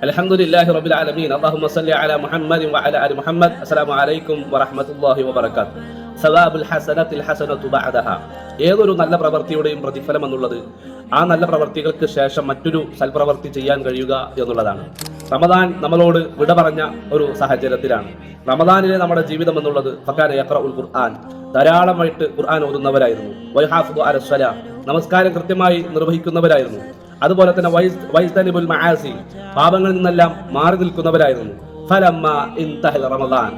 അൽഹംദുലില്ലാഹി റബ്ബിൽ ആലമീൻ. അല്ലാഹുമ്മ സ്വല്ലി അലാ മുഹമ്മദിൻ വഅലാ ആലി മുഹമ്മദ്. അസ്സലാമു അലൈക്കും വറഹ്മത്തുള്ളാഹി വബറകാതുഹു. സവാബുൽ ഹസനത്തിൽ ഹസനതു ബഅദഹ. ഏതൊരു നല്ല പ്രവൃത്തിയുടെയും പ്രതിഫലം എന്നുള്ളത് ആ നല്ല പ്രവൃത്തികൾക്ക് ശേഷം മറ്റൊരു സൽപ്രവൃത്തി ചെയ്യാൻ കഴിയുക എന്നുള്ളതാണ്. റമദാൻ നമ്മളോട് വിട പറഞ്ഞ ഒരു സാഹചര്യത്തിലാണ്. റമദാനിലെ നമ്മുടെ ജീവിതം എന്നുള്ളത് ഫകാന യഖറഉൽ ഖുർആൻ, ധാരാളമായിട്ട് ഖുർആൻ ഓതുന്നവരായിരുന്നു. വയഹാഫിദു അലസ്സലാ, നമസ്കാരം കൃത്യമായി നിർവഹിക്കുന്നവരായിരുന്നു. അതുപോലെ തന്നെ വൈസ്തനിബുൽ മആസി, പാപങ്ങളിൽ നിന്നെല്ലാം മാറി നിൽക്കുന്നവരായിരുന്നു. ഫലമ്മ ഇൻതഹൽ റമദാൻ,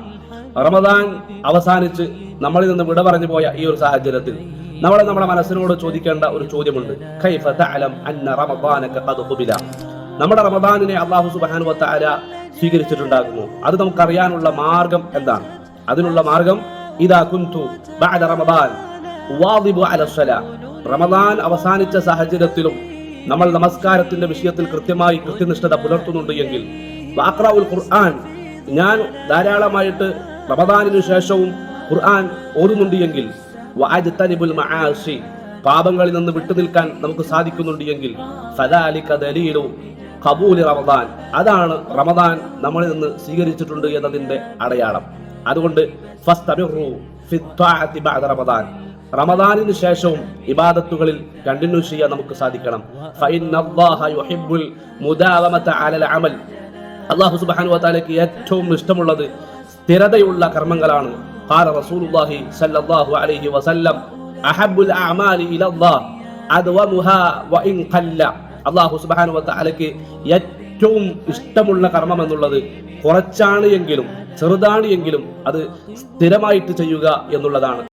റമദാൻ അവസാനിച്ച് നമ്മളിൽ നിന്ന് വിട പറഞ്ഞു പോയ ഈ ഒരു സാഹചര്യത്തിൽ നമ്മുടെ മനസ്സിനോട് ചോദിക്കേണ്ട ഒരു ചോദ്യമുണ്ട്. കൈഫ തഅലം അന്ന റമദാനക ഖദ് ഖുബില, നമ്മുടെ റമദാനിനെ അല്ലാഹു സുബ്ഹാനഹു വ തആല സ്വീകരിച്ചിട്ടുണ്ടാകുമോ? അത് നമുക്കറിയാനുള്ള മാർഗം എന്താണ്? അതിനുള്ള മാർഗം ഇദാ കുൻതു ബഅദ റമദാൻ വാദിബു അലസ്സലാ, റമദാൻ അവസാനിച്ച സാഹചര്യത്തിലും നമ്മൾ നമസ്കാരത്തിന്റെ വിഷയത്തിൽ കൃത്യനിഷ്ഠത പുലർത്തുന്നുണ്ട് എങ്കിൽ, വഅഖറഉൽ ഖുർആൻ, ഞാൻ ധാരാളമായിട്ട് റമദാനിനു ശേഷവും ഖുർആൻ ഓതുന്നുണ്ട് എങ്കിൽ, വഅജ്തനിബുൽ മആസി, പാപങ്ങളിൽ നിന്ന് വിട്ടുനിൽക്കാൻ നമുക്ക് സാധിക്കുന്നുണ്ട് എങ്കിൽ, ഫദാലിക ദലീലു ഖബൂലി റമദാൻ, അതാണ് റമദാൻ നമ്മളിൽ നിന്ന് സ്വീകരിച്ചിട്ടുണ്ട് എന്നതിന്റെ അടയാളം. അതുകൊണ്ട് ഫസ്തബിറു ഫിത്ത്വാഅതി ബഅദ റമദാൻ, റമദാനിന് ശേഷവും ഇബാദത്തുകളിൽ കണ്ടിന്യൂ ചെയ്യാൻ നമുക്ക് സാധിക്കണം. ഫഇന്നല്ലാഹ യുഹിബ്ബുൽ മുദാവമത അലൽ അമൽ, അല്ലാഹു സുബ്ഹാനഹു വ തആലയ്ക്ക് ഏറ്റവും ഇഷ്ടമുള്ളത് സ്ഥിരതയുള്ള കർമ്മങ്ങളാണ്. ഖാല റസൂലുള്ളാഹി സ്വല്ലല്ലാഹു അലൈഹി വസല്ലം അഹബ്ബുൽ അഅമാലി ഇലല്ലാഹ് അദ്വമുഹാ വഇൻ ഖല്ല, അല്ലാഹു സുബ്ഹാനഹു വ തആലയ്ക്ക് ഏറ്റവും ഇഷ്ടമുള്ള കർമ്മം എന്നുള്ളത് കുറച്ചാണ് എങ്കിലും ചെറുതാണ് എങ്കിലും അത് സ്ഥിരമായിട്ട് ചെയ്യുക എന്നുള്ളതാണ്.